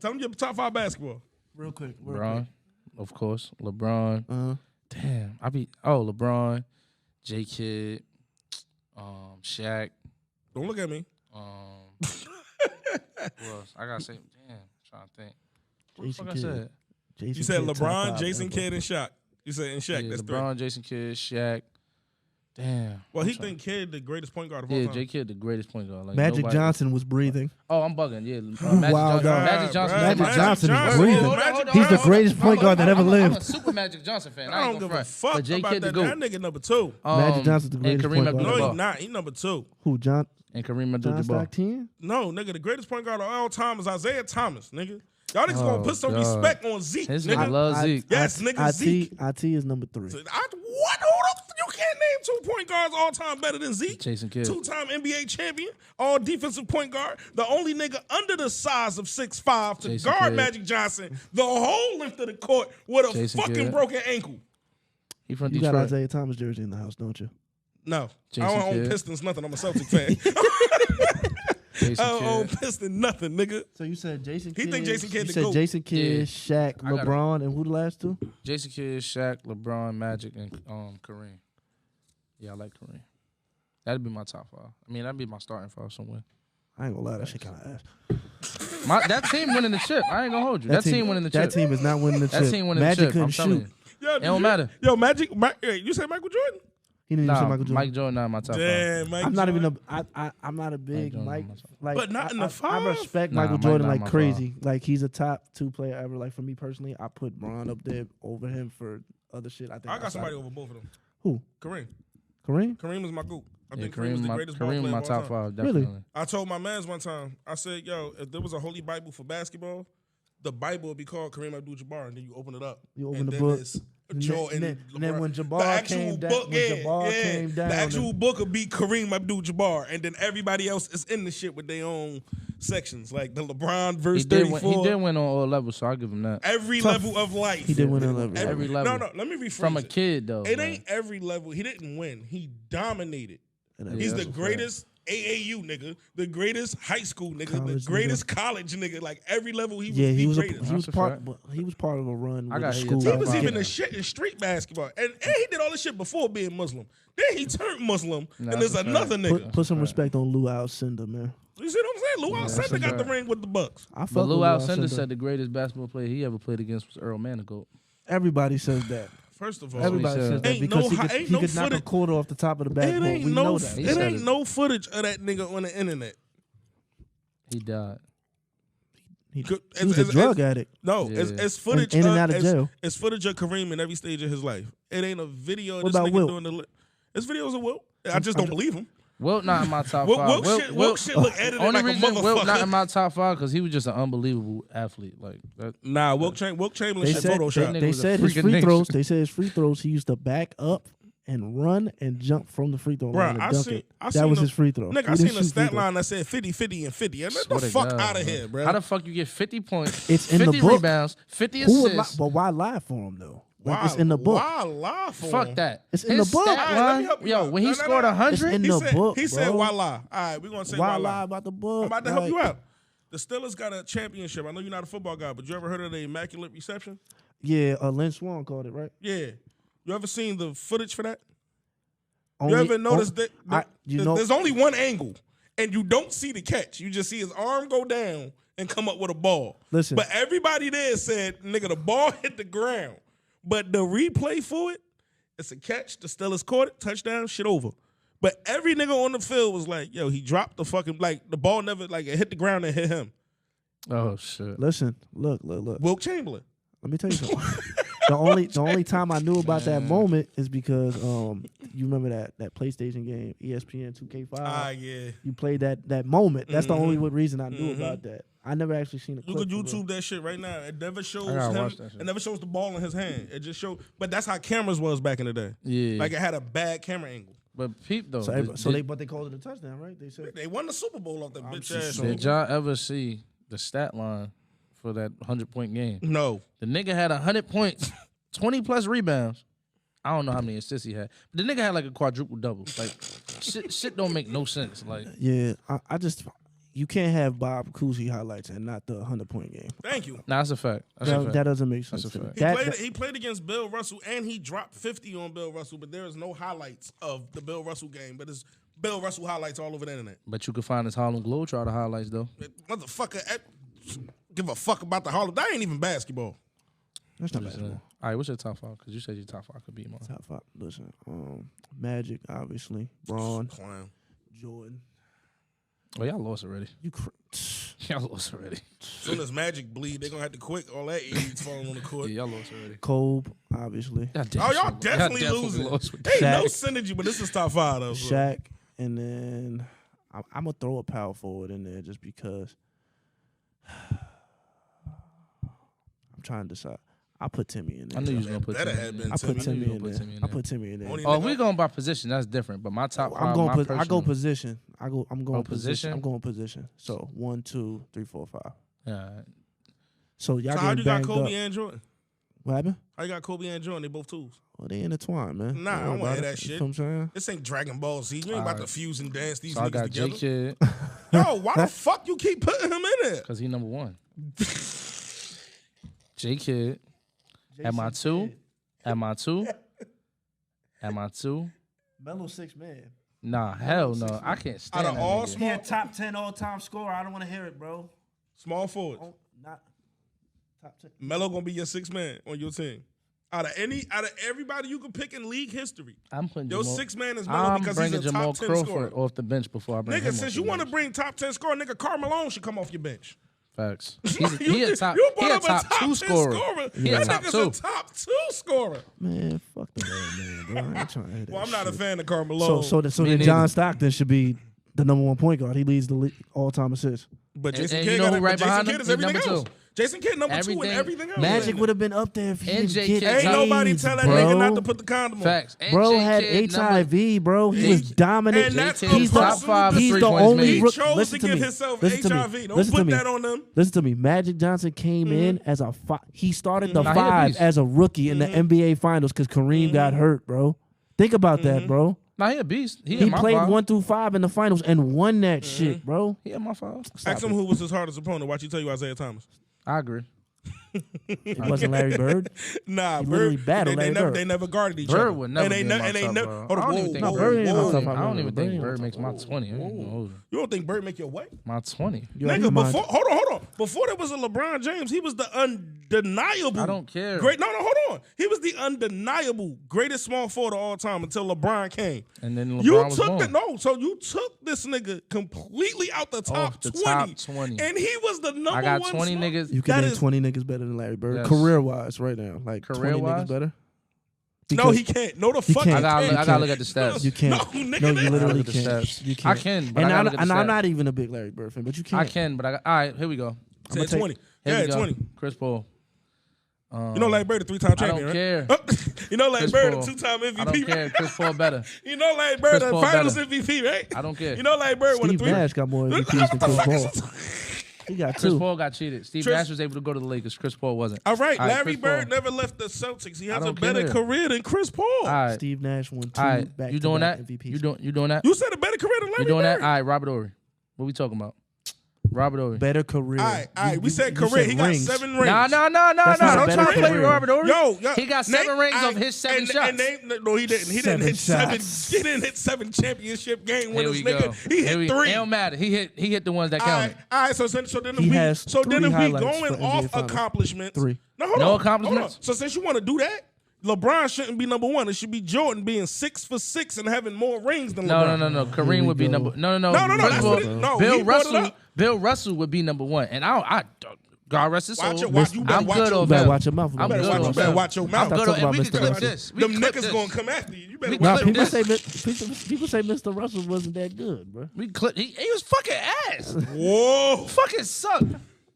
Tell them your top 5 basketball. Real quick. LeBron, of course. LeBron. Damn, LeBron, J Kidd, Shaq. Don't look at me. Who else? I gotta say, damn, I'm trying to think. What the fuck I said? You said LeBron, Jason Kidd, and Shaq. You said and Shaq. Yeah, that's LeBron, 3. Jason Kidd, Shaq. Damn. Well, he think Kidd the greatest point guard of all time. Yeah, J Kidd the greatest point guard. Like, Magic Johnson was breathing. Oh, I'm bugging. Yeah, Magic Johnson. Magic Johnson is breathing. He's the greatest point guard that ever lived. I'm a super Magic Johnson fan. I don't give a fuck about that. That nigga number 2. Magic Johnson's the greatest point guard. No, he's not. He's number 2. Who, John? And Kareem Abdul-Jabbar. No, nigga, the greatest point guard of all time is Isaiah Thomas, nigga. Y'all niggas gonna put some respect on Zeke, nigga. I love Zeke. Yes, nigga, Zeke. IT is number 3. What? You can't name 2 point guards all time better than Zeke. Jason Kidd. 2-time NBA champion, all defensive point guard. The only nigga under the size of 6'5" to Jason guard Kidd. Magic Johnson the whole length of the court with a Jason fucking Kidd. broken ankle. He from You Detroit. got Isaiah Thomas jersey in the house, don't you? No. Jason I don't own Kidd. Pistons, nothing. I'm a Celtic fan. Jason I don't own Kidd. Pistons, nothing, nigga. So you said Jason Kidd. He think Jason Kidd You the said GOAT. Jason Kidd, Yeah. Shaq, I got it. LeBron, and who the last 2? Jason Kidd, Shaq, LeBron, Magic, and Kareem. Yeah, I like Kareem. That'd be my top 5. I mean, that'd be my starting 5 somewhere. I ain't gonna lie, that shit kind of ass. That team winning the chip. I ain't gonna hold you. That team winning the chip. That team is not winning the chip. That team winning Magic the chip. couldn't I'm telling shoot. you. Yo, It don't matter. Yo, Magic. You said Michael Jordan? He didn't even say Michael Jordan. Mike Jordan not in my top 5. Damn, Mike I'm not Jordan. even I'm not a big Jordan Mike. not my top. Like, But not in the I 5? respect Nah, Michael Mike Jordan not like my crazy. Like he's a top 2 player ever. Like for me personally, I put Bron up there over him for other shit. I think I got somebody over both of them. Who? Kareem. Kareem? Kareem is my goat. I Yeah, think Kareem was the greatest ball Kareem player my of all top time. 5, definitely. Really? I told my mans one time, I said, yo, if there was a holy Bible for basketball, the Bible would be called Kareem Abdul-Jabbar, and then you open it up. You open and the then book. it's And Jordan, then when the Jabbar actual came down, book, came down, the actual book would be Kareem Abdul-Jabbar, and then everybody else is in the shit with their own sections, like the LeBron verse 34. He did win on all levels, so I'll give him that. Every level of life. He did win on level. Every level. No, let me rephrase From a it. kid, though. It man. ain't every level. He didn't win. He dominated. Yeah, He's the that's a fact. greatest AAU nigga, the greatest high school nigga, College the greatest college nigga. Like every level, he was Yeah, the he was greatest. he was That's a part fact. he was part of a run I with got the his school. top He was five. even Yeah. the shit in street basketball, and he did all this shit before being Muslim. Then he turned Muslim, Nah, and there's that's a another fact. nigga. Put some respect on Lou Alcindor, man. You see what I'm saying? Lou that's Alcindor a got the fact. ring with the Bucks. I But fuck Lou with Alcindor Alcindor. said the greatest basketball player he ever played against was Earl Manigault. Everybody says that. First of all, Everybody said. says that Ain't because no he hi- could, ain't he no could knock a footage. quarter off the top of the it backboard. ain't We no know that. He it said ain't it. no footage of that nigga on the internet. He died. He Good- was a drug addict. No, Yeah. it's footage In and out of jail. It's footage of Kareem in every stage of his life. It ain't a video of What this about nigga Wilt? doing the. It's videos of Wilt. I just don't believe him. Wilt not in my top Wilt, 5. Wilt shit look edited Only like a reason Wilt not in motherfucker. my top 5 because he was just an unbelievable athlete. Like that. Nah, Wilt Chamberlain They shit said, Photoshop. nigga they was a said his freaking free nigga. throws. They said his free throws. He used to back up and run and jump from the free throw line and dunk it. That was his free throw. Nigga, He I didn't seen a shoot stat free line that said 50, 50, and 50. And get Swear the to fuck God, out of bro. here, bro. How the fuck you get 50 points, It's in 50 the book. rebounds, 50 throws. Who would assists? but why lie for him though? Like, Why- it's in the book. Why lie for Fuck him? that. It's in His the book. stat All right, let me line, help you yo, out. when he No, scored no. 100, It's in He the said, book, he said, bro. why lie? All right, we're going to say Why why lie lie. about the book? I'm about to help Like, you out. The Steelers got a championship. I know you're not a football guy, but you ever heard of the Immaculate Reception? Yeah, Lynn Swan called it, right? Yeah. You ever seen the footage for that? Only, You ever noticed that know, there's only one angle, and you don't see the catch. You just see his arm go down and come up with a ball. Listen. But everybody there said, nigga, the ball hit the ground. But the replay for it, it's a catch. The Steelers caught it, touchdown, shit over. But every nigga on the field was like, yo, he dropped the fucking, like, the ball never, like, it hit the ground and hit him. oh shit. Listen, look. Wilt Chamberlain. Let me tell you something. the only time I knew about that moment is because you remember that PlayStation game, ESPN 2K5. Ah, yeah. You played that moment. That's the only reason I knew about that. I never actually seen a You clip. could of it. YouTube that shit right now. It never shows I gotta him. watch that shit. It never shows the ball in his hand. It just shows. But that's how cameras was back in the day. Yeah. Like it had a bad camera angle. But peep though. But they called it a touchdown, right? They said They won the Super Bowl off that bitch ass. Did y'all ever see the stat line for that 100-point game? No. The nigga had 100 points, 20 plus rebounds. I don't know how many assists he had, but the nigga had like a quadruple double. Like shit don't make no sense. Like yeah. I just you can't have Bob Cousy highlights and not the 100-point game. Thank you. Nah, that's a fact. That's a fact. That doesn't make sense. That's a to me. fact. He played against Bill Russell, and he dropped 50 on Bill Russell, but there is no highlights of the Bill Russell game. But it's Bill Russell highlights all over the internet. But you can find his Harlem Globetrotter highlights, though. Motherfucker, give a fuck about the Harlem. That ain't even basketball. That's not basketball. All right, what's your top 5? Because you said your top 5 could be more. Top 5. Listen, Magic, obviously. Braun, Clown. Jordan. Oh, y'all lost already. Y'all lost already. As soon as Magic bleed, they gonna have to quit. All that AIDS falling on the court. Yeah, y'all lost already. Kobe, obviously. Y'all definitely losing. Ain't no synergy, but this is top 5 though. Shaq, and then I'm gonna throw a power forward in there just because I'm trying to decide. I put Timmy in there. I knew you was gonna put That'd Timmy have in been there. I put Timmy. Timmy in there. I put Timmy in there. Only Oh, if nigga- we going by position, that's different. But my top 5, I'm going. my I go personal- position. I'm going Oh, position. position? I'm going position. So 1, 2, 3, 4, 5. Yeah. So y'all So how getting you got banged Kobe up. and Jordan? What happened? How you got Kobe and Jordan? They both tools. Well, they intertwined, man. Nah, I Don't don't worry wanna about hear it. that You shit. know what I'm saying? This ain't Dragon Ball Z. You ain't about to fuse and dance these So I niggas got J together. Kid Yo, why the fuck you keep putting him in there? because he number 1. J Kid at my 2. At my 2. At my 2. Melo 6 man. Nah, hell no. I can't stand Out of that all nigga. small- He a top 10 all-time scorer. I don't want to hear it, bro. Small forwards. Not top 10. Melo gonna be your 6th man on your team. Out of everybody you can pick in league history, I'm putting your Jamal, 6th man is Melo I'm because he's bringing a Jamal top 10 Crawford scorer. off the bench before I bring him Nigga, off since the you want to bench. bring top 10 scorer, nigga, Karl Malone should come off your bench. Facts. He a top. You He brought a up top 2 10 scorer. He a That top nigga's 2. a top 2 scorer. Man, fuck the man, bro. I ain't trying to hear that Well, I'm not a shit. fan of Karl Malone. So Me then neither. John Stockton should be the number 1 point guard. He leads the league all-time assists. but And- Jason and Kidd you know got who it. right But Jason behind Kidd him? is He everything number else. 2. Jason Kidd number 2 Everything- and everything else. Magic would have been up there if he And didn't J. get Kidd. Ain't AIDS, nobody tell that bro. nigga not to put the condom on. Facts. And Bro J. had Kidd HIV, bro. He was dominant. And that's J. Kidd he's is top 5 he's three the points only made. He rook- chose listen to to give me. himself Listen to me. HIV. Don't Listen put to me. that on them. Listen to me. Magic Johnson came in as a he started the Nah, he a 5 beast. as a rookie in the NBA Finals because Kareem got hurt, bro. Think about that, bro. Nah, he a beast. He He in my played 5. 1 through 5 in the finals and won that shit, bro. He in my 5. Ask him who was his hardest opponent. Watch he tell you Isaiah Thomas. I agree. It wasn't Larry Bird. Nah, He Bird. literally battled They Larry never, Bird. they never guarded each Bird other. would never And they be in ne- my and they top, never. bro. Hold I on, don't even whoa, think whoa, Bird ain't in my whoa. top five. I don't even Bird think ain't Bird my makes my top 20. I ain't gonna hold you. You don't think Bird make your what? My 20. You out Nigga, your mind. before hold on. Before there was a LeBron James, he was the undeniable. I don't care. Great. No, hold on. He was the undeniable greatest small forward of all time until LeBron came. And then LeBron You was took born. so you took this nigga completely out the top Off the 20, top 20. and he was the number I got one 20 small- niggas. You can That name is- 20 niggas better than Larry Bird. Yes. Career-wise right now. Like 20 Career-wise? niggas better. No, Because he can't. No, the He fuck. can't. I gotta can't. look at the stats. You can't. No, nigga, No, that- you literally look at the can't. stats. You I can't. can, but And, I gotta I'm, look at the and I'm stats. not even a big Larry Bird fan, but you can't. I can, but I got. All right, here we go. Said take- 20. Here Yeah, we go. 20. Chris Paul. You know Larry Bird, a 3-time I champion, don't right? care. You know Larry Chris Bird, a Paul. 2-time MVP, I don't care. right? Chris Paul better. You know Larry Bird, Chris a Paul Finals better. MVP, right? I don't care. You know Larry Bird won a Steve 3. Nash got more MVPs than Chris Paul. He got Chris 2. Paul got cheated. Steve Tris- Nash was able to go to the Lakers. Chris Paul wasn't. All right, Larry Chris Bird Paul. never left the Celtics. He has a don't better care. career than Chris Paul. All right. Steve Nash won 2 All right. back You to doing back that? MVPs. You doing that? You said a better career than Larry You doing Bird. that? All right, Robert Ory. What we talking about? Robert Ory. Better career. All right. We said career. He got rings. 7 rings. No. That's Don't not a try to better play with career. Robert Ory. Yo, He got 7 rings all of his 7 shots. No, he didn't. He didn't 7 hit 7. shots. He didn't hit 7 championship game Here winners, we go. nigga. He hit 3. It don't matter. He hit the ones that All counted. right. So then He has if we 3 highlights going for off NBA Finals. accomplishments. 3. No, hold No on. accomplishments? Hold on. So since you want to do that, LeBron shouldn't be number 1. It should be Jordan being 6 for 6 and having more rings than LeBron. No. Here Kareem we would be go. number. No. No, First that's of all, what it- no, he Bill brought it Russell. up. Bill Russell would be number 1, and I God rest his soul. You better I'm watch good your off better him. watch your mouth. I'm Better good watch- off better him. watch your mouth. I'm good Talk off, and about we Mr. can clip Russell. this. We Them can clip niggas this. gonna come after you. You better We watch clip People this. say Mr. Russell wasn't that good, bro. We clip. He was fucking ass. Whoa. Fucking sucked.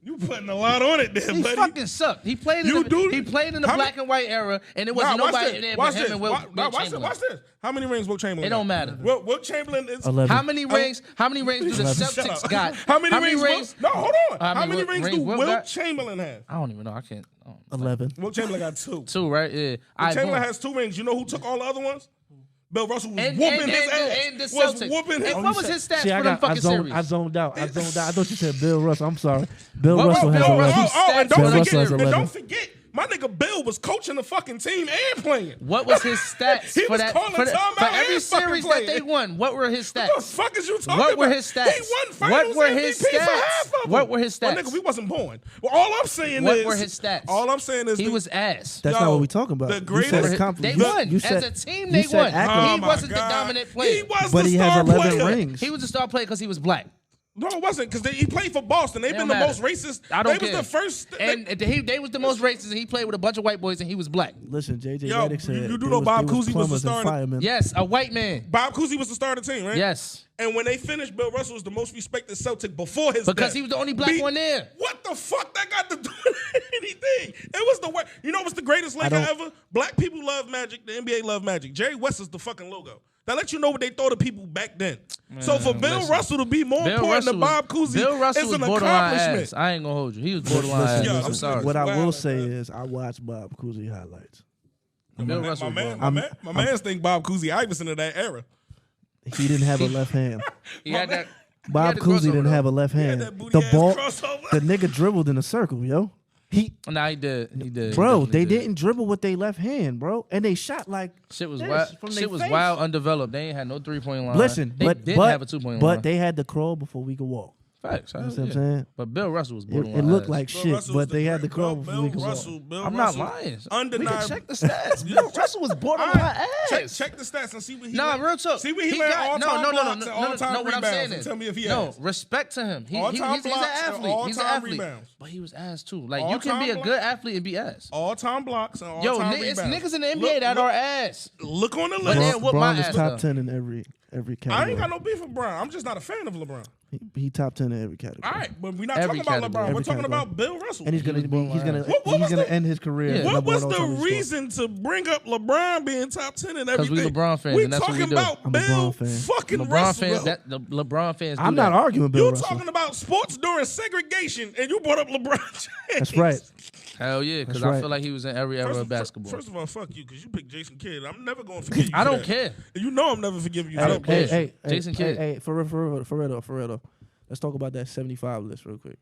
You putting a lot on it there, He buddy. fucking sucked. He played in You the do- he played in the How black and white era, and it wasn't Nah, watch nobody this. there Watch but this. him and Will Watch this. Chamberlain. Watch this. How many rings Will Chamberlain It got? don't matter. Will Chamberlain is 11. How many rings? How many rings do the 11. Shut Celtics up. got? How many rings? No, hold on. How How many many rings rings do Will Will got? Chamberlain have? I don't even know. I can't. 11. Will Chamberlain got 2. 2, right? Yeah. All right, Chamberlain boom. has 2 rings. You know who took all the other ones? Bill Russell was And whooping his ass. and the Was Celtics. whooping his And what was his stats See, for them fucking series? I zoned out. I thought you said Bill Russell. I'm sorry. Bill What Russell was has Bill 11. Russell's and stats Bill don't Russell has forget, and 11. don't forget, my nigga Bill was coaching the fucking team and playing. What was his stats He for was that? calling For timeout every and fucking series that playing. they won, what were his What the stats? fuck is you talking What about? were his stats? He won finals What were his MVP for stats? half of them. What were his Well, stats? nigga, we wasn't born. Well, all I'm saying What is. were his stats? All I'm saying is. He was ass. That's Yo, not what we talking about. the You said greatest- accomplishment. They You- won. you said- As a team, you they said won. accolades. Oh He my wasn't the God. dominant player. He was But the he has star 11 player. rings. He was the star player because he was black. No, it wasn't, because he played for Boston. They've It been don't the most matter. racist. I don't They care. was the first. And they was the most racist, and he played with a bunch of white boys, and he was black. Listen, JJ Yo, Redick said you do they know was- Bob they was Cousy was the plumbers and starter? firemen. Yes, a white man. Bob Cousy was the star of the team, right? Yes. And when they finished, Bill Russell was the most respected Celtic before his Because death. he was the only black one there. What the fuck that got to do with anything? It was the way. You know what's the greatest Laker don't- ever? Black people love Magic. The NBA love Magic. Jerry West is the fucking logo. That lets you know what they thought of people back then. So for Bill listen. Russell to be more Bill important Russell than Bob Cousy Bill Russell is was an borderline accomplishment. ass. I ain't gonna hold you. He was borderline Listen, ass. Yo, I'm this sorry. What I will Wow, say man. is I watched Bob Cousy highlights. Bill My Russell was man, borderline. my man's think Bob Cousy Iverson of that era. He didn't have a left hand. He had that. Bob the Cousy crossover, didn't though. have a left hand. that booty The ass ball, crossover. the nigga dribbled in a circle, yo. Nah, he did. He did. Bro, He they definitely did. didn't dribble with their left hand, bro, and they shot like Shit was this wild. from Shit they was face. wild, undeveloped. They ain't had no 3-point line. Listen, they but didn't have a 2-point line. but they had to crawl before we could walk. Facts. You know what I'm saying? But Bill Russell was It, borderline. it looked ass. like Bill shit, Russell was but they had to great- crawl Bill before we could Russell, walk. Bill I'm Russell, not lying. We Undeniable. can check the stats. Bill Russell was borderline ass. Check the stats and see what he. Nah, led. real talk. See what he led all-time blocks and all-time What I'm rebounds. saying And is, tell me if he no has. respect to him. All-time He's an blocks and athlete. He's an all-time athlete. rebounds. But he was ass too. Like you can All-time be a blocks. good athlete and be ass. All-time blocks and Yo, all-time it's rebounds. niggas in the NBA that are ass. Look on the But list. then what my LeBron is ass top though? 10 in every I category. ain't got no beef with LeBron. I'm just not a fan of LeBron. He top 10 in every category. All right, but we're not Every talking about category. LeBron. We're Every talking category. about Bill Russell. And he's gonna What was the- end his career. Yeah. at What number was one the all-time scorer. reason to bring up LeBron being top 10 and 'Cause everything? we LeBron fans, We and that's what we talking do. about I'm a Bill LeBron fan. fucking LeBron Russell. fans. The LeBron fans. I'm do not that. arguing Bill You Russell. talking about sports during segregation, and you brought up LeBron James. That's right. Hell yeah, because That's I right. feel like he was in every era of basketball. First of all, fuck you, because you picked Jason Kidd. I'm never going to forgive you. I for don't that. care. You know I'm never forgiving you. I for don't that care. bullshit. Jason Kidd. Hey, for real though. Let's talk about that 75 list real quick.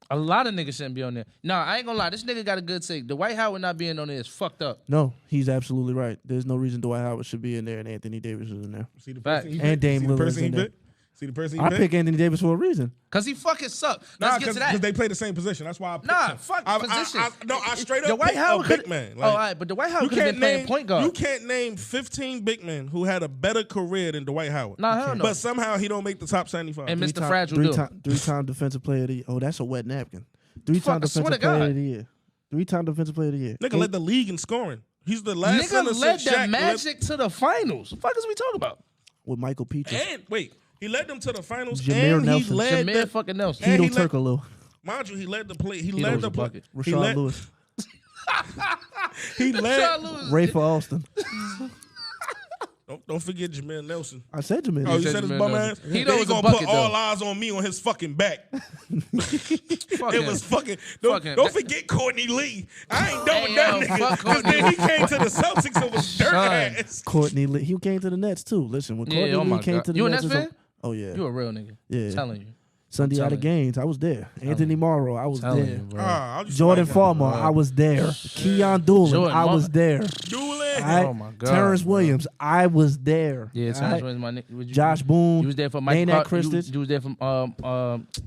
A lot of niggas shouldn't be on there. Nah, I ain't gonna lie. This nigga got a good take. Dwight Howard not being on there is fucked up. No, he's absolutely right. There's no reason Dwight Howard should be in there and Anthony Davis is in there. See the Fact. person he And picked? Dame See the Lillard's person he in there. picked? See the person he I picked? pick Anthony Davis for a reason. Cause he fucking sucked. Nah, Let's get to because that. they play the same position. That's why I picked Nah, him. fuck I position. I straight up Dwight picked Howard a could. big man. Oh, all right, but Dwight Howard could have been playing point guard. You can't name 15 big men who had a better career than Dwight Howard. Nah, hell no. But somehow he don't make the top 75. And Mr. Three-time- Fragile do. Three-time defensive player of the year. Oh, that's a wet napkin. Three-time Fuck, I swear defensive to player God. of the year. Three-time defensive player of the year. Nigga led the league in scoring. He's the last center Nigga led since the Shaq Magic to the finals. What the fuck is we talking about? With Michael Peaches. And wait, he led them to the finals. Jameer and Nelson. he led Jameer the, fucking Nelson. and Tito he led- Turkoglu. mind you, he led the play. He Tito led was the a play. bucket. He Rashard led. Lewis. He Charles led. Lewis. Ray for Austin. Don't forget Jameer Nelson. I said Jameer. Oh, you said said his Jameer bum Nelson. ass. He They was a gonna bucket, put all though. eyes on me on his fucking back. Fuck It him. was fucking. Fuck him. Don't forget Courtney Lee. I ain't done with Hey, that yo, nigga. fuck 'Cause then he came to the Celtics and was dirt Son. ass. Courtney Lee. He came to the Nets too. Listen, when Yeah, Courtney oh my Lee came God. to the You a Nets. Nets fan? Oh yeah. You a real nigga. Yeah. Telling you. Sunday out of telling games. I was there. Anthony Morrow. I was Telling there. you, bro. I just Jordan like Farmer. I was there. Keon Doolin. Jordan I was Mar- there. Doolin. Alright? Oh my God, Terrence bro. Williams. I was there. Yeah, Alright? Terrence Williams, my nigga. Josh Boone. You was there for Mike Maynard Clark. Christis. You was there for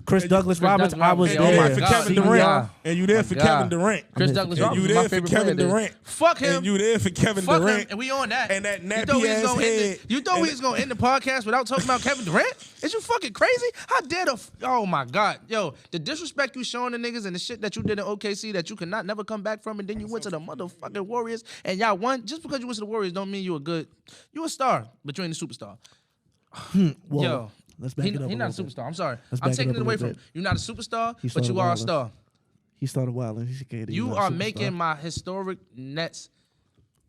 Chris Douglas Roberts. Douglas I was Roberts. And Oh you my there for God. Kevin See, Durant. yeah. And you there for God. Kevin Durant. Chris I'm Douglas here for And Roberts you was my there for favorite Kevin player. Durant. Fuck him. And you there for Kevin Fuck Durant. him. And we on that. And that You nappy thought we was ass gonna end head. the, you thought we was gonna end the podcast without talking about Kevin Durant? Is you fucking crazy? How dare the? Oh my God, yo, the disrespect you showing the niggas and the shit that you did in OKC that you cannot never come back from, and then you went to the motherfucking Warriors and y'all won. Just because you went to the Warriors don't mean you a good. You a star, but you ain't a superstar. Whoa. Yo, Let's back he it up. not a little bit. superstar. I'm sorry. Let's I'm back it taking up it a away little from bit. you're not a superstar, He but started you are a wilding. star. He started wilding. He said, You are making my historic Nets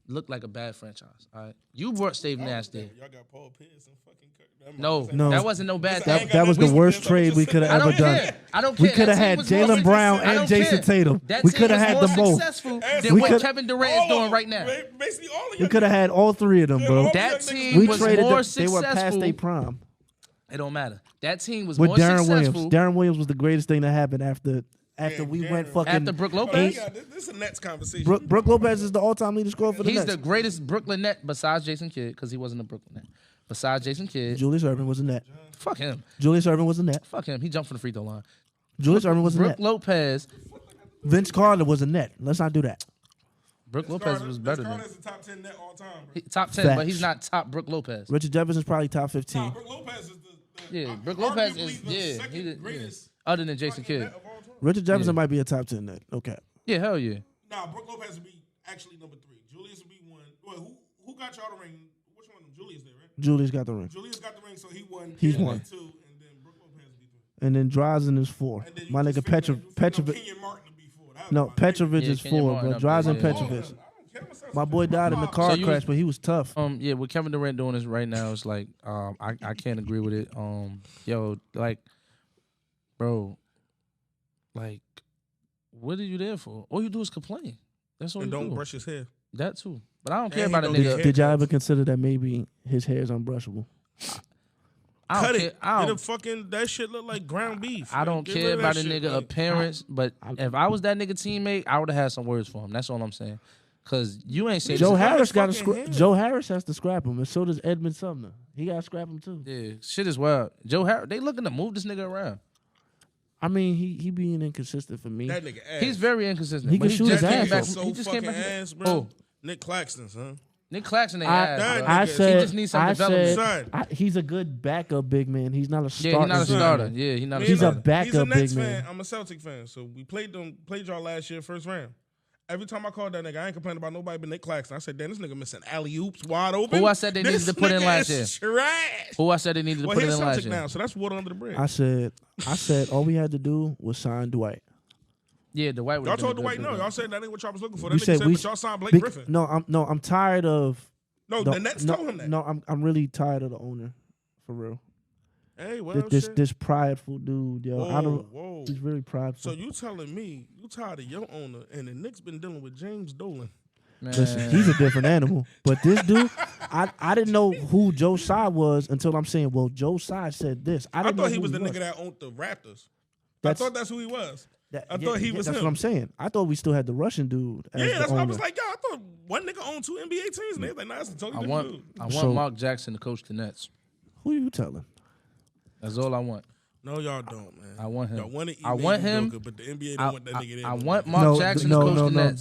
looked like a bad franchise. All right, you brought Steve Nash there. Y'all got Paul Pierce and fucking Kirk. No. That wasn't no bad Listen, thing. That was the worst I'm trade just we saying. could have I ever don't done. care. I don't care. We could have That team had was more Jaylen Brown successful. I and don't Jason care. Tatum. That We team could have was had more them both. successful We than what could- Kevin Durant's doing right now. Basically, all of We could have had all three of them, bro. all That young team niggas We was traded more them. They were past successful. their prime. It don't matter. That team was With more Darren successful. Williams. Darren Williams was the greatest thing that happened after we went fucking. After Brook Oh, Lopez. yeah, this is a Nets conversation. Brook Lopez is the all-time leading scorer for the He's Nets. the greatest Brooklyn Net besides Jason Kidd because he wasn't a Brooklyn Net. Besides Jason Kidd, Julius Irving was a net. fuck him. Julius Irving was a net. Fuck him. He jumped from the free throw line. Julius Irving was a Brook net. Lopez. Vince Carter was a net. Let's not do that. Brook Lopez was better than Carter's the top 10 net all time, bro. top 10, Facts. but he's not top Brook Lopez. Richard Jefferson's probably top 15. Nah, Brook Lopez is Yeah, Brook Lopez arguably is the yeah. second He greatest other than Jason fucking Kidd. net of all time. Richard Jefferson Yeah. might be a top 10 net. Okay. Yeah, hell yeah. Nah, Brook Lopez would be actually number 3. Julius would be 1. Well, who got y'all the ring? Which one of them? Julius did, right? Julius got the ring. Julius got the ring, so he won. He's Kidd won. 2, and then Brook Lopez would be 3. And then Drazen is 4. And then My you nigga just figured Petrovic. Kenyon Martin to be 4. That was No, my nigga. Petrovic Yeah, is Kenyon 4, Martin bro. up there, Drazen yeah. Oh, Petrovic. I don't care myself. My boy died in the car So you- crash, but he was tough. Yeah, what Kevin Durant doing is right now. It's like I can't agree with it. Yo, like, bro, like, what are you there for? All you do is complain. That's all And you don't do. brush his hair. That too. But I don't care And about he a don't nigga. care. Did y'all ever consider that maybe his hair is unbrushable? I Cut don't care. it. I Get don't, a fucking, that shit look like ground beef. I don't Get care rid of about that a shit, nigga like, appearance, but if I was that nigga teammate, I would have had some words for him. That's all I'm saying. Cause you ain't saying Joe got Harris his got to fucking scrap. hair. Joe Harris has to scrap him, and so does Edmund Sumner. He got to scrap him too. Yeah, shit is wild. Joe Harris, they looking to move this nigga around. I mean, he being inconsistent for me. That nigga ass. He's very inconsistent. He but can shoot just his came ass back off. from- so He just came fucking back. ass, bro. Oh, Nick Claxton, son. Nick Claxton ain't I, ass. That bro. I nigga- said, He just needs some I development. said, Son. he's a good backup big man. He's not a starter. Yeah, he's not a big starter. man. Yeah, he's not a He's a starter. backup He's a Nets big fan. man. I'm a Celtic fan. So we played y'all last year, first round. Every time I called that nigga, I ain't complaining about nobody but Nick Claxton. I said, damn, this nigga missing alley-oops wide open. Who I said they needed to put in last year? Trash. Who I said they needed to Well, put it he's in last Celtic year. now, so that's water under the bridge. I said, all we had to do was sign Dwight. Yeah, the white. Y'all told Dwight no. Y'all said that ain't what y'all was looking for. That We nigga said said, we but y'all signed Blake big- Griffin. No, I'm tired of. No, the Nets told him that. No, I'm really tired of the owner, for real. Hey, well, This prideful dude, yo. I don't. Whoa. He's really prideful. So you telling me you tired of your owner and the Knicks been dealing with James Dolan? Man. Listen, he's a different animal. But this dude, I didn't know who Joe Tsai was until I'm saying, well, Joe Tsai said this. I I didn't thought know he who was the nigga that owned the Raptors. I That's- thought that's who he was. I Yeah, thought he was That's him. what I'm saying. I thought we still had the Russian dude as Yeah, the that's what I owner. was like, yo, I thought one nigga owned 2 NBA teams, and they was like, nah, that's a totally different dude. I want So- Mark Jackson to coach the Nets. Who you telling? That's all I want. No, y'all don't, man. I want him. Y'all want to I want him. but the NBA don't want that nigga there. I no want more. Mark Jackson to coach the Nets.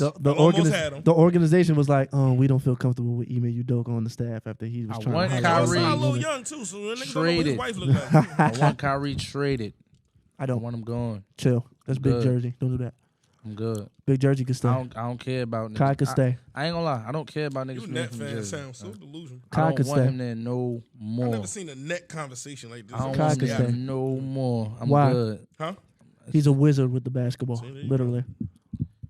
The organization was like, we don't feel comfortable with Ime Udoka on the staff after he was I trying want to And hire y'all Kyrie. signed a Lil woman. Young too, so that nigga don't know what his Traded. wife look like. I want Kyrie traded. I I don't. want him gone. Chill. That's Big Good. Jersey. Don't do that. I'm good. Big Jersey can stay. I don't care about niggas. Kai could stay. I ain't gonna lie. I don't care about niggas You from net from fans Jersey. sound so delusional. I Kai don't could want stay. him there no I've more. never seen a net conversation like this. I don't Kai want him could there stay. no more. I'm Why? good. Huh? He's a wizard with the basketball, See, there you literally.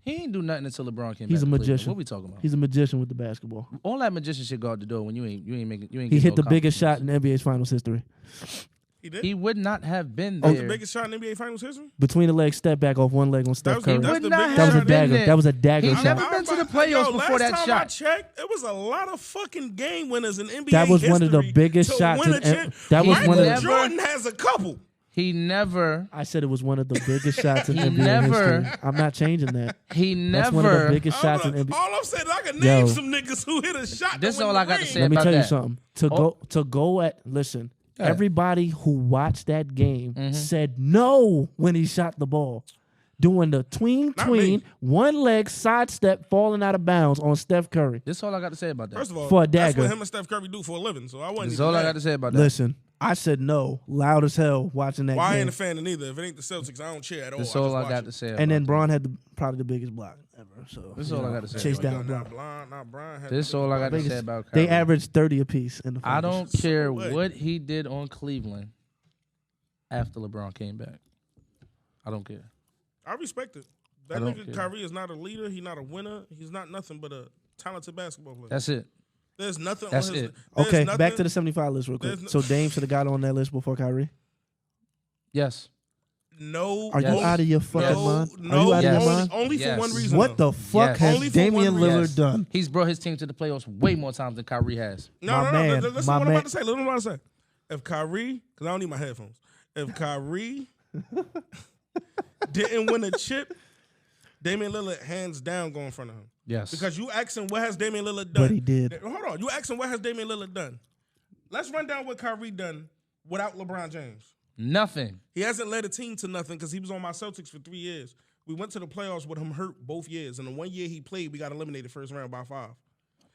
He ain't do nothing until LeBron came He's back. a to Cleveland. magician. What we talking about? He's a magician with the basketball. All that magician shit go out the door when you ain't making. You ain't. He getting hit no the biggest shot accomplishments. in NBA's finals history. He did. He would not have been That was there. the biggest shot in NBA Finals history. Between the legs, step back off one leg on Steph was- Curry. that's would the not biggest That was have a shot. been dagger. there. That was a dagger He shot. never been to the playoffs Yo, before that last time shot. I checked, it was a lot of fucking game winners in NBA That was one of the history biggest to shots win in a champ- that was He one of never- the, Jordan has a couple. He never. I said it was one of the biggest shots in He NBA never- history. I'm not changing that. He That's one of the never. biggest shots in NBA. All I'm saying is I can name Yo. some niggas who hit a shot. This to is win all I the got to ring. say Let me about tell you that. something. To go at listen. Yeah. Everybody who watched that game Mm-hmm. said no when he shot the ball. Doing the tween, Not me. one leg sidestep falling out of bounds on Steph Curry. This is all I got to say about that. First of all, For a that's dagger. what him and Steph Curry do for a living. So I wasn't. This is even all I mad. got to say about that. Listen, I said no, loud as hell watching that Well, I game. ain't a fan of neither. If it ain't the Celtics, I don't cheer at all. This is I all just I watch got it. to say. And about then that. Braun had probably the biggest block ever. So This is you all I know, gotta say chase about down Nah, Braun. Brian had This is the all I got to Biggest- say about Kyrie. They averaged 30 apiece in the I finals. don't care what? what he did on Cleveland after LeBron came back. I don't care. I respect it. That I don't nigga care. Kyrie is not a leader. He's not a winner. He's not nothing but a talented basketball player. That's it. There's nothing That's on his it. there's Okay, nothing, back to the 75 list real quick. So Dame should have got on that list before Kyrie. Yes. No. Are you Yes. out of your fucking mind? Are No, you out of Yes. your mind? only for Yes. one reason. What though. the fuck Yes. has Only for one Damian Lillard Yes. done? He's brought his team to the playoffs way more times than Kyrie has. No, My no, man, no. Listen my what I'm man. about to say. Listen what I'm about to say. If Kyrie, because I don't need my headphones. If Kyrie didn't win a chip, Damian Lillard hands down go in front of him. Yes. Because you asking what has Damian Lillard done? But he did. Hold on. You asking what has Damian Lillard done? Let's run down what Kyrie done without LeBron James. Nothing. He hasn't led a team to nothing because he was on my Celtics for 3 years. We went to the playoffs with him hurt both years. And the 1 year he played, we got eliminated first round by 5.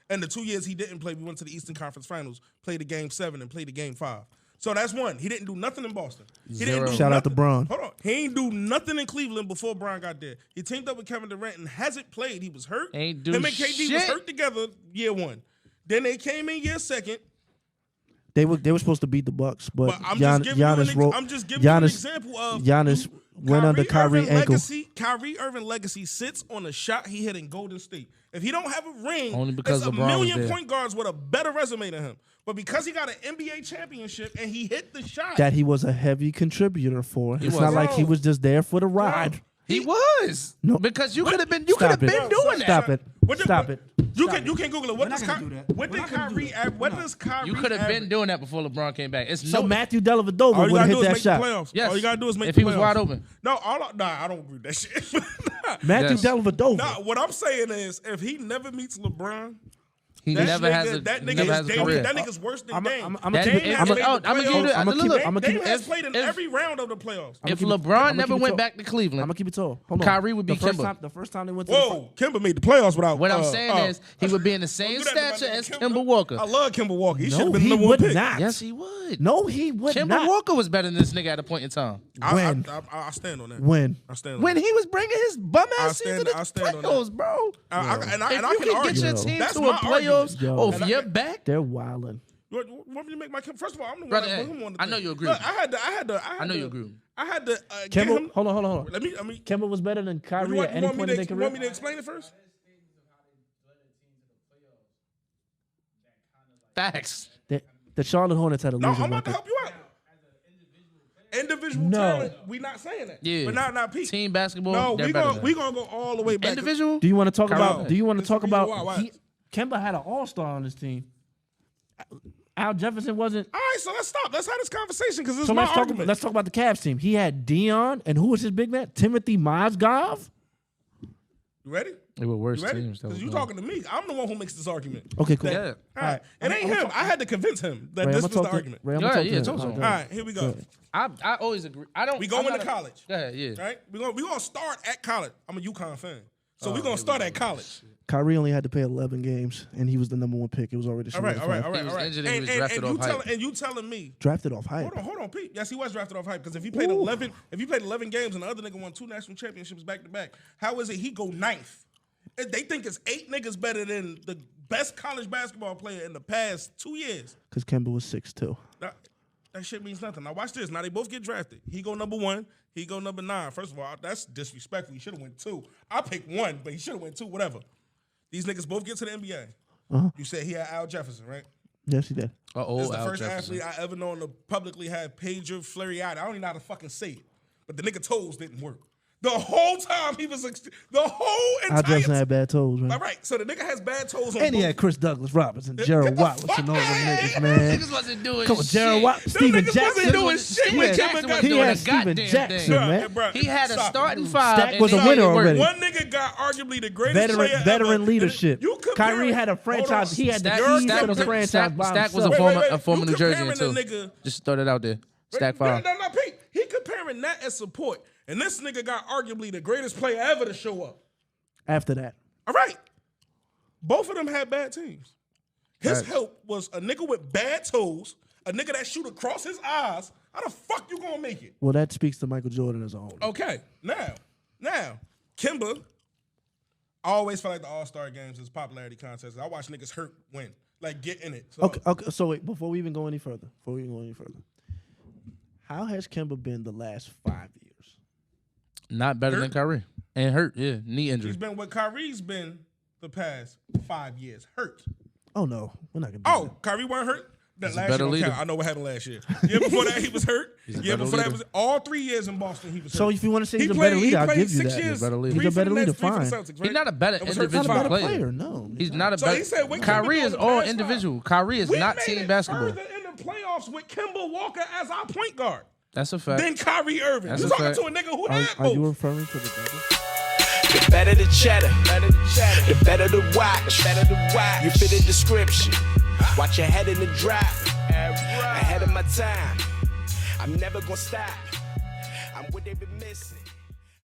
And the 2 years he didn't play, we went to the Eastern Conference Finals, played a game 7 and played a game 5. So that's one. He didn't do nothing in Boston. He didn't do Shout out to nothing- Bron. Hold on. He ain't do nothing in Cleveland before Bron got there. He teamed up with Kevin Durant and hasn't played. He was hurt. Ain't do Him and KD was shit. hurt together year 1. Then they came in year 2. They were supposed to beat the Bucks, but But I'm just giving Giannis you an example of Giannis went under Kyrie Irving ankle. Kyrie Irving legacy sits on a shot he hit in Golden State. If he don't have a ring, Only because there's a LeBron was million there. point guards with a better resume than him. But because he got an NBA championship and he hit the shot, That he was a heavy contributor for. It's was. not like he Bro. was just there for the ride. He was. No. Because you What? could have been Stop been it. doing that. Stop it. What the- Stop it. You Stop can you can Google it. What We're does not gonna do that. What We're did not gonna do Kyrie that. add? What does Kyrie? You could have been average? doing that before LeBron came back. It's So no Matthew Dellavedova All you would gotta have do hit is that make shot. the playoffs. Yes. All you gotta do is make If the he was playoffs. wide open. No, I don't agree with that shit. Matthew Yes. Dellavedova. Nah, what I'm saying is, if he never meets LeBron, he that never has a that nigga never is has a Dame. career. That nigga's worse than I'ma- Dame. I'ma That- keep it- if- Dame has oh, made the I'ma give you playoffs. the- I'ma keep it- look, I'ma keep Dame it- has played in if- every round of the playoffs. If keep it- LeBron I'ma never keep it went tall. back to Cleveland, I'm gonna keep it tall. Hold on. Kyrie would be the first Kimba. time. The first time they went to the Whoa, Kimba made the playoffs without. what I'm saying is he would be in the same do that to my stature nigga as Kimba. Kimba Walker. I love Kimba Walker. He should No, have been he the number one would pick. not. Yes, he would. No, he would Kimba not. Walker was better than this nigga at a point in time. When? I stand on that. When? I stand on When that. he was bringing his bum I ass team to stand- the I stand on that. playoffs, bro. And I If can you argue. can get your Yo. team That's to my a playoffs argument. Yo. off And I your can- back, They're wilding. You want me to make my first of all, I'm the one Brother, that hey, put him on the I know thing. you agree Look, with me. I had to. I know you agree with me. I had to get Kemba, him. hold on. Let me. Kemba was better than You Kyrie want, at any me point in their to, want me career. to explain it first? Facts. The Charlotte Hornets had a No, losing I'm about to record. help you out. Individual No. talent, we not saying that. Yeah. But not Pete. Team basketball. No, they're we better gonna than we that. gonna go all the way back. Individual. Do you want to talk Kyrie. about? Do you want to This talk is the reason about? why. Kemba had an All-Star on his team. Al Jefferson wasn't. All right, so let's stop. Let's have this conversation because this So is my let's argument. talk about the Cavs team. He had Dion, and who was his big man? Timothy Mozgov. You ready? They were worse You ready? teams. that Because was you going. talking to me. I'm the one who makes this argument. Okay, cool. Yeah. All right. It ain't him. I had to convince him that Ray, this I'ma was the talk to- argument. Ray, I'ma Yeah, talk yeah, to him. talk to him. Go All ahead. right, here we Go go. ahead. I always agree. I don't. We go I'm into not a- college. Go ahead. Yeah. Right? We're gonna start at college. I'm a UConn fan. So we're gonna start at college. Kyrie only had to play 11 games, and he was the number one pick. It was already All right. solidified. He was injured and he was drafted off hype. And you telling me Drafted off hype. hold on, Pete. Yes, he was drafted off hype because if he played 11 games and the other nigga won 2 national championships back to back, how is it he go 9th? They think it's 8 niggas better than the best college basketball player in the past 2 years. Because Kemba was 6'2". That shit means nothing. Now watch this. Now they both get drafted. He go number 1. He go number 9. First of all, that's disrespectful. He should have went 2. I picked 1, but he should have went 2. Whatever. These niggas both get to the NBA. You said he had Al Jefferson, right? Yes, he did. This Oh, is the Al first Jefferson. athlete I ever known to publicly have Pedro Fleury-Ida. I don't even know how to fucking say it. But the nigga toes didn't work. The whole time he was, the whole Al entire Jefferson had bad toes, All man. right, so the nigga has bad toes on And he both. had Chris Douglas Robinson, Gerald the Wallace, fuck and all them out of niggas, here. man. Niggas wasn't doing Come on, shit. Gerald Wallace, Steven niggas Jackson. wasn't doing shit Steven when Jackson Kemba was got He doing had a Steven goddamn Jackson, thing. man. Bruh, He had a stop it. starting 5. Stack and was a then winner it worked. already. One nigga got arguably the greatest player Veteran ever. leadership. You compare- Kyrie had a Hold on. franchise. He had the Stack- keys Stack to was the a- franchise Stack- by Stack was himself. a former, Wait, a former you New Jersey comparing too. the nigga- Just throw that out there. Stack No, 5. no, Pete. He comparing that as support. And this nigga got arguably the greatest player ever to show up. After that. All right. Both of them had bad teams. His Facts. help was a nigga with bad toes, a nigga that shoot across his eyes. How the fuck you gonna make it? Well, that speaks to Michael Jordan as a whole. Okay, now, Kimba, I always felt like the All-Star games is popularity contests. I watch niggas hurt win. Like, get in it. So, Okay. So wait, before we even go any further, how has Kemba been the last 5 years? Not better than Hurt. Kyrie. And hurt, yeah. Knee injury. he's been what Kyrie's been the past 5 years hurt? Oh no, we're not gonna. Do Oh, Kyrie weren't hurt. That He's a last better year don't leader. count. I know what happened last year. Year before that, he was hurt. He's a Year better before that leader. was all 3 years in Boston. He was hurt. So if you want to say he he's a played, better leader, I'll played give you 6 that. years. He's a better leader. Three He's a for the better leader, Nets, three for the fine. Celtics, right? He's not a better That was hurt He's not a individual better player. player. No, He's not a So better. he said, what Kyrie Kemba is doing all the past individual. five? Kyrie is We not made team it basketball. further in the playoffs with Kemba Walker as our point guard. That's a fact. Then Kyrie Irving. That's You're a talking fact. to a nigga who had are you both. referring to the Devils? The better the cheddar, the better the watch, you fit the description. Watch your head in the drop, ahead of my time. I'm never gonna stop. I'm what they've been missing.